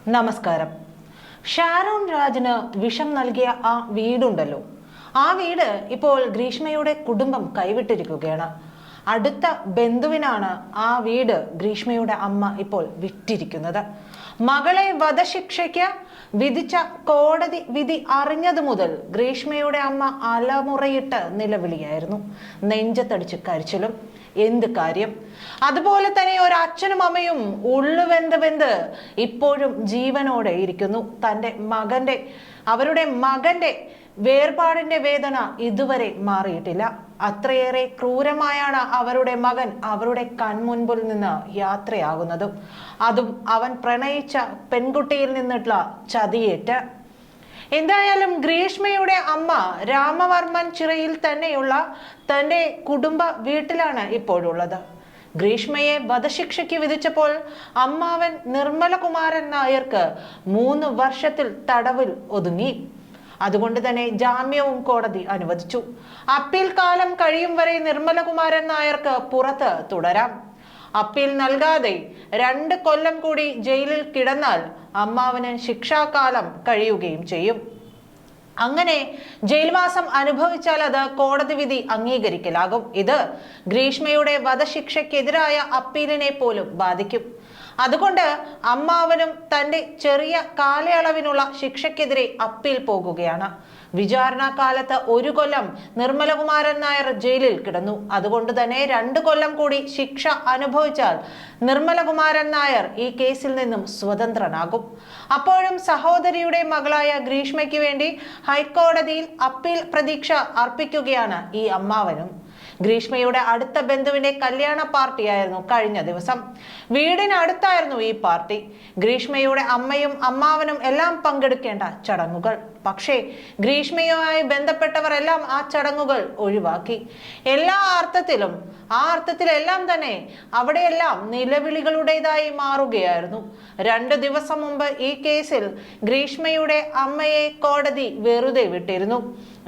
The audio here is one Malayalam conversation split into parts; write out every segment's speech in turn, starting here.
നമസ്കാരം. ഷാരോൺ രാജിന് വിഷം നൽകിയ ആ വീടുണ്ടല്ലോ, ആ വീട് ഇപ്പോൾ ഗ്രീഷ്മയുടെ കുടുംബം കൈവിട്ടിരിക്കുകയാണ്. അടുത്ത ബന്ധുവിനാണ് ആ വീട് ഗ്രീഷ്മയുടെ അമ്മ ഇപ്പോൾ വിറ്റിരിക്കുന്നത്. മകളെ വധശിക്ഷയ്ക്ക് വിധിച്ച കോടതി വിധി അറിഞ്ഞതു മുതൽ ഗ്രീഷ്മയുടെ അമ്മ അലമുറയിട്ട് നിലവിളിയായിരുന്നു. നെഞ്ചത്തടിച്ച് കരച്ചിലും. എന്ത് കാര്യം? അതുപോലെ തന്നെ ഒരു അച്ഛനും അമ്മയും വെന്ത് ഇപ്പോഴും ജീവനോടെ ഇരിക്കുന്നു. അവരുടെ മകന്റെ വേർപാടിന്റെ വേദന ഇതുവരെ മാറിയിട്ടില്ല. അത്രയേറെ ക്രൂരമായാണ് അവരുടെ മകൻ അവരുടെ കൺമുൻപിൽ നിന്ന് യാത്രയാകുന്നതും, അതും അവൻ പ്രണയിച്ച പെൺകുട്ടിയിൽ നിന്നുള്ള ചതിയേറ്റ്. എന്തായാലും ഗ്രീഷ്മയുടെ അമ്മ രാമവർമ്മൻ ചിറയിൽ തന്നെയുള്ള തന്റെ കുടുംബ വീട്ടിലാണ് ഇപ്പോഴുള്ളത്. ഗ്രീഷ്മയെ വധശിക്ഷയ്ക്ക് വിധിച്ചപ്പോൾ അമ്മാവൻ നിർമ്മലകുമാരൻ നായർക്ക് 3 വർഷത്തിൽ തടവിൽ ഒതുങ്ങി. അതുകൊണ്ട് തന്നെ ജാമ്യവും കോടതി അനുവദിച്ചു. അപ്പീൽ കാലം കഴിയും വരെ നിർമ്മലകുമാരൻ നായർക്ക് പുറത്ത് തുടരാം. അപ്പീൽ നൽകാതെ 2 കൊല്ലം കൂടി ജയിലിൽ കിടന്നാൽ അമ്മാവന് ശിക്ഷാകാലം കഴിയുകയും ചെയ്യും. അങ്ങനെ ജയിൽവാസം അനുഭവിച്ചാൽ അത് കോടതി വിധി അംഗീകരിക്കലാകും. ഇത് ഗ്രീഷ്മയുടെ വധശിക്ഷയ്ക്കെതിരായ അപ്പീലിനെ പോലും ബാധിക്കും. അതുകൊണ്ട് അമ്മാവനും തന്റെ ചെറിയ കാലയളവിനുള്ള ശിക്ഷയ്ക്കെതിരെ അപ്പീൽ പോകുകയാണ്. വിചാരണ കാലത്ത് 1 കൊല്ലം നിർമ്മലകുമാരൻ നായർ ജയിലിൽ കിടന്നു. അതുകൊണ്ട് തന്നെ 2 കൊല്ലം കൂടി ശിക്ഷ അനുഭവിച്ചാൽ നിർമ്മലകുമാരൻ നായർ ഈ കേസിൽ നിന്നും സ്വതന്ത്രനാകും. അപ്പോഴും സഹോദരിയുടെ മകളായ ഗ്രീഷ്മയ്ക്ക് വേണ്ടി ഹൈക്കോടതിയിൽ അപ്പീൽ പ്രതീക്ഷ അർപ്പിക്കുകയാണ് ഈ അമ്മാവനും. ഗ്രീഷ്മയുടെ അടുത്ത ബന്ധുവിന്റെ കല്യാണ പാർട്ടിയായിരുന്നു കഴിഞ്ഞ ദിവസം. വീടിനടുത്തായിരുന്നു ഈ പാർട്ടി. ഗ്രീഷ്മയുടെ അമ്മയും അമ്മാവനും എല്ലാം പങ്കെടുക്കേണ്ട ചടങ്ങുകൾ. പക്ഷേ ഗ്രീഷ്മയുമായി ബന്ധപ്പെട്ടവരെല്ലാം ആ ചടങ്ങുകൾ ഒഴിവാക്കി. ആ അർത്ഥത്തിലെല്ലാം തന്നെ അവിടെയെല്ലാം നിലവിളികളുടേതായി മാറുകയായിരുന്നു. 2 ദിവസം മുമ്പ് ഈ കേസിൽ ഗ്രീഷ്മയുടെ അമ്മയെ കോടതി വെറുതെ വിട്ടിരുന്നു.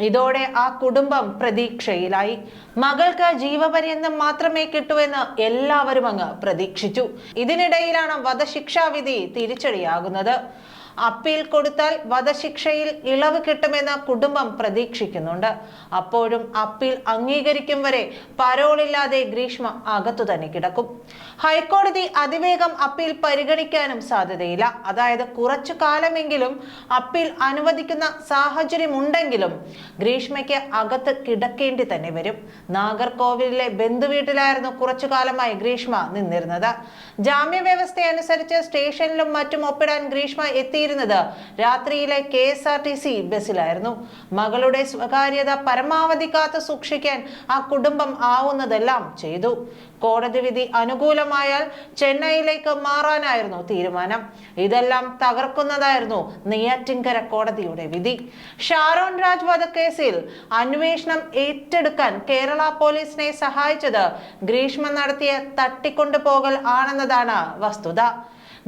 ഇതോടെ ആ കുടുംബം പ്രതീക്ഷയിലായി. മകൾക്ക് ജീവപര്യന്തം മാത്രമേ കിട്ടൂവെന്ന് എല്ലാവരും അങ്ങ് പ്രതീക്ഷിച്ചു. ഇതിനിടയിലാണ് വധശിക്ഷാവിധി തിരിച്ചടിയാകുന്നത്. അപ്പീൽ കൊടുത്താൽ വധശിക്ഷയിൽ ഇളവ് കിട്ടുമെന്ന് കുടുംബം പ്രതീക്ഷിക്കുന്നുണ്ട്. അപ്പോഴും അപ്പീൽ അംഗീകരിക്കും വരെ പരോളില്ലാതെ ഗ്രീഷ്മ അകത്തു തന്നെ കിടക്കും. ഹൈക്കോടതി അതിവേഗം അപ്പീൽ പരിഗണിക്കാനും സാധ്യതയില്ല. അതായത് കുറച്ചു കാലമെങ്കിലും അപ്പീൽ അനുവദിക്കുന്ന സാഹചര്യമുണ്ടെങ്കിലും ഗ്രീഷ്മയ്ക്ക് അകത്ത് കിടക്കേണ്ടി തന്നെ വരും. നാഗർകോവിലിലെ ബന്ധുവീട്ടിലായിരുന്നു കുറച്ചു കാലമായി ഗ്രീഷ്മ നിന്നിരുന്നത്. ജാമ്യ വ്യവസ്ഥയനുസരിച്ച് സ്റ്റേഷനിലും മറ്റും ഒപ്പിടാൻ ഗ്രീഷ്മ എത്തിയിരുന്നത് രാത്രിയിലെ KSRTC ബസ്സിലായിരുന്നു. മകളുടെ സ്വകാര്യത പരമാവധി കാത്തു സൂക്ഷിക്കാൻ ആ കുടുംബം ആവുന്നതെല്ലാം ചെയ്തു. കോടതി വിധി അനുകൂലമായാൽ ചെന്നൈയിലേക്ക് മാറാനായിരുന്നു തീരുമാനം. ഇതെല്ലാം തകർക്കുന്നതായിരുന്നു നെയ്യാറ്റിൻകര കോടതിയുടെ വിധി. ഷാരോൺ രാജ് വധക്കേസിൽ അന്വേഷണം ഏറ്റെടുക്കാൻ കേരള പോലീസിനെ സഹായിച്ചത് ഗ്രീഷ്മ നടത്തിയ തട്ടിക്കൊണ്ടുപോകൽ ആണെന്നതാണ് വസ്തുത.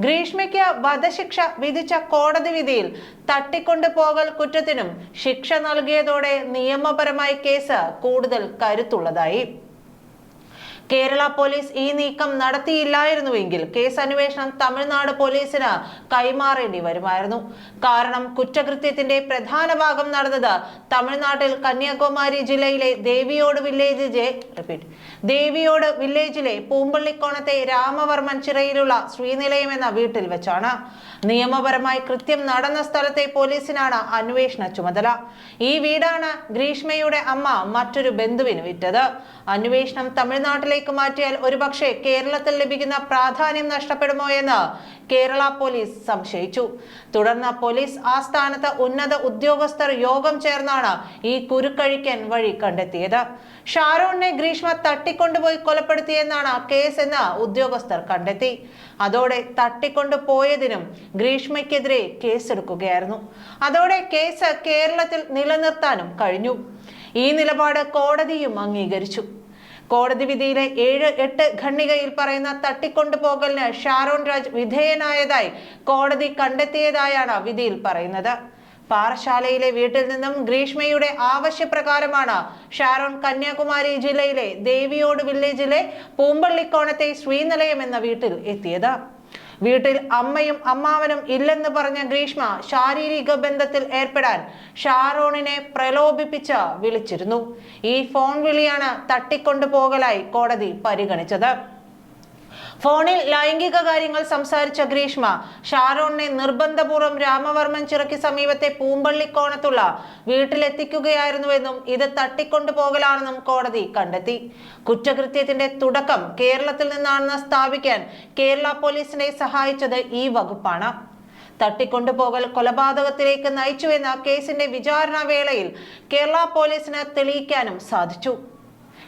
ഗ്രീഷ്മയ്ക്ക് വധശിക്ഷ വിധിച്ച കോടതി വിധിയിൽ തട്ടിക്കൊണ്ടുപോകൽ കുറ്റത്തിനും ശിക്ഷ നൽകിയതോടെ നിയമപരമായി കേസ് കൂടുതൽ കരുത്തുള്ളതായി. കേരള പോലീസ് ഈ നീക്കം നടത്തിയില്ലായിരുന്നുവെങ്കിൽ കേസ് അന്വേഷണം തമിഴ്നാട് പോലീസിന് കൈമാറേണ്ടി വരുമായിരുന്നു. കാരണം കുറ്റകൃത്യത്തിന്റെ പ്രധാന ഭാഗം നടന്നത് തമിഴ്നാട്ടിൽ കന്യാകുമാരി ജില്ലയിലെ ദേവിയോട് വില്ലേജിലെ പൂമ്പള്ളിക്കോണത്തെ രാമവർമ്മൻ ചിറയിലുള്ള ശ്രീനിലയം എന്ന വീട്ടിൽ വെച്ചാണ്. നിയമപരമായി കൃത്യം നടന്ന സ്ഥലത്തെ പോലീസിനാണ് അന്വേഷണ ചുമതല. ഈ വീടാണ് ഗ്രീഷ്മയുടെ അമ്മ മറ്റൊരു ബന്ധുവിന് വിറ്റത്. അന്വേഷണം തമിഴ്നാട്ടിലേക്ക് മാറ്റിയാൽ ഒരുപക്ഷെ കേരളത്തിൽ ലഭിക്കുന്ന പ്രാധാന്യം നഷ്ടപ്പെടുമോ എന്ന് കേരള പോലീസ് സംശയിച്ചു. തുടർന്ന് പോലീസ് ആസ്ഥാനത്ത് ഉന്നത ഉദ്യോഗസ്ഥർ യോഗം ചേർന്നാണ് ഈ കുരുക്കഴിക്കാൻ വഴി കണ്ടെത്തിയത്. ഷാരോണിനെ ഗ്രീഷ്മ തട്ടിക്കൊണ്ടുപോയി കൊലപ്പെടുത്തിയെന്നാണ് കേസെന്ന് ഉദ്യോഗസ്ഥർ കണ്ടെത്തി. അതോടെ തട്ടിക്കൊണ്ടുപോയതിനും ഗ്രീഷ്മയ്ക്കെതിരെ കേസെടുക്കുകയായിരുന്നു. അതോടെ കേസ് കേരളത്തിൽ നിലനിർത്താനും കഴിഞ്ഞു. ഈ നിലപാട് കോടതിയും അംഗീകരിച്ചു. കോടതി വിധിയിലെ 7-8 ഖണ്ഡികയിൽ പറയുന്ന തട്ടിക്കൊണ്ടുപോകലിന് ഷാരോൺ രാജ് വിധേയനായതായി കോടതി കണ്ടെത്തിയതായാണ് വിധിയിൽ പറയുന്നത്. പാറശാലയിലെ വീട്ടിൽ നിന്നും ഗ്രീഷ്മയുടെ ആവശ്യപ്രകാരമാണ് ഷാരോൺ കന്യാകുമാരി ജില്ലയിലെ ദേവിയോട് വില്ലേജിലെ പൂമ്പള്ളിക്കോണത്തെ ശ്രീനിലയം എന്ന വീട്ടിൽ എത്തിയത്. വീട്ടിൽ അമ്മയും അമ്മാവനും ഇല്ലെന്ന് പറഞ്ഞ ഗ്രീഷ്മ ശാരീരിക ബന്ധത്തിൽ ഏർപ്പെടാൻ ഷാരോണിനെ പ്രലോഭിപ്പിച്ച് വിളിച്ചിരുന്നു. ഈ ഫോൺ വിളിയാണ് തട്ടിക്കൊണ്ടുപോകലായി കോടതി പരിഗണിച്ചത്. ഫോണിൽ ലൈംഗിക കാര്യങ്ങൾ സംസാരിച്ച ഗ്രീഷ്മ ഷാരോണിനെ നിർബന്ധപൂർവ്വം രാമവർമ്മൻ ചിറയ്ക്ക് സമീപത്തെ പൂമ്പള്ളിക്കോണത്തുള്ള വീട്ടിലെത്തിക്കുകയായിരുന്നുവെന്നും ഇത് തട്ടിക്കൊണ്ടുപോകലാണെന്നും കോടതി കണ്ടെത്തി. കുറ്റകൃത്യത്തിന്റെ തുടക്കം കേരളത്തിൽ നിന്നാണെന്ന് സ്ഥാപിക്കാൻ കേരള പോലീസിനെ സഹായിച്ചത് ഈ വകുപ്പാണ്. തട്ടിക്കൊണ്ടുപോകൽ കൊലപാതകത്തിലേക്ക് നയിച്ചുവെന്ന കേസിന്റെ വിചാരണ വേളയിൽ കേരള പോലീസിന് തെളിയിക്കാനും സാധിച്ചു.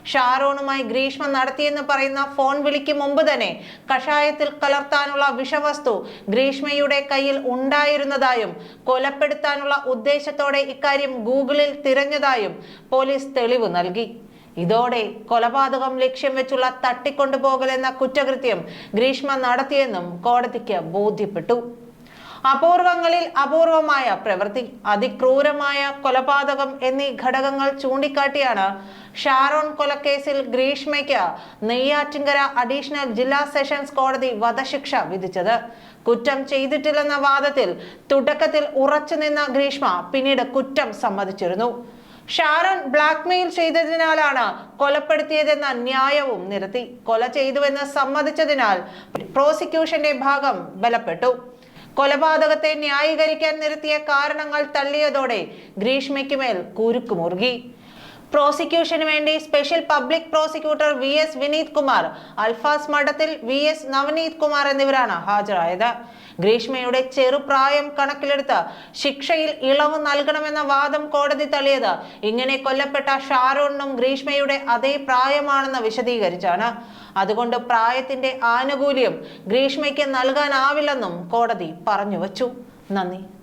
ഷാരോണുമായി ഗ്രീഷ്മ നടത്തിയെന്ന് പറയുന്ന ഫോൺ വിളിക്ക് മുമ്പ് തന്നെ കഷായത്തിൽ കലർത്താനുള്ള വിഷവസ്തു ഗ്രീഷ്മയുടെ കയ്യിൽ ഉണ്ടായിരുന്നതായും കൊലപ്പെടുത്താനുള്ള ഉദ്ദേശത്തോടെ ഇക്കാര്യം ഗൂഗിളിൽ തിരഞ്ഞതായും പോലീസ് തെളിവ് നൽകി. ഇതോടെ കൊലപാതകം ലക്ഷ്യം വെച്ചുള്ള തട്ടിക്കൊണ്ടുപോകൽ എന്ന കുറ്റകൃത്യം ഗ്രീഷ്മ നടത്തിയെന്നും കോടതിക്ക് ബോധ്യപ്പെട്ടു. അപൂർവങ്ങളിൽ അപൂർവമായ പ്രവൃത്തി, അതിക്രൂരമായ കൊലപാതകം എന്നീ ഘടകങ്ങൾ ചൂണ്ടിക്കാട്ടിയാണ് ഷാരോൺ കൊലക്കേസിൽ ഗ്രീഷ്മയ്ക്ക് നെയ്യാറ്റിൻകര അഡീഷണൽ ജില്ലാ സെഷൻസ് കോടതി വധശിക്ഷ വിധിച്ചത്. കുറ്റം ചെയ്തിട്ടില്ലെന്ന വാദത്തിൽ തുടക്കത്തിൽ ഉറച്ചുനിന്ന ഗ്രീഷ്മ പിന്നീട് കുറ്റം സമ്മതിച്ചിരുന്നു. ഷാരോൺ ബ്ലാക്ക്മെയിൽ ചെയ്തതിനാലാണ് കൊലപ്പെടുത്തിയതെന്ന ന്യായവും നിരത്തി. കൊല ചെയ്തുവെന്ന് സമ്മതിച്ചതിനാൽ പ്രോസിക്യൂഷന്റെ ഭാഗം ബലപ്പെട്ടു. കൊലപാതകത്തെ ന്യായീകരിക്കാൻ നിരത്തിയ കാരണങ്ങൾ തള്ളിയതോടെ ഗ്രീഷ്മയ്ക്ക് മേൽ കുരുക്കുമുറുകി. പ്രോസിക്യൂഷന് വേണ്ടി special public prosecutor VS Vineeth Kumar, Alfas മഠത്തിൽ VS നവനീത് കുമാർ എന്നിവരാണ് ഹാജരായത്. ഗ്രീഷ്മയുടെ ചെറുപ്രായം കണക്കിലെടുത്ത് ശിക്ഷയിൽ ഇളവ് നൽകണമെന്ന വാദം കോടതി തള്ളിയത് ഇങ്ങനെ കൊല്ലപ്പെട്ട ഷാരോണിനും ഗ്രീഷ്മയുടെ അതേ പ്രായമാണെന്ന് വിശദീകരിച്ചാണ്. അതുകൊണ്ട് പ്രായത്തിന്റെ ആനുകൂല്യം ഗ്രീഷ്മയ്ക്ക് നൽകാനാവില്ലെന്നും കോടതി പറഞ്ഞുവച്ചു. നന്ദി.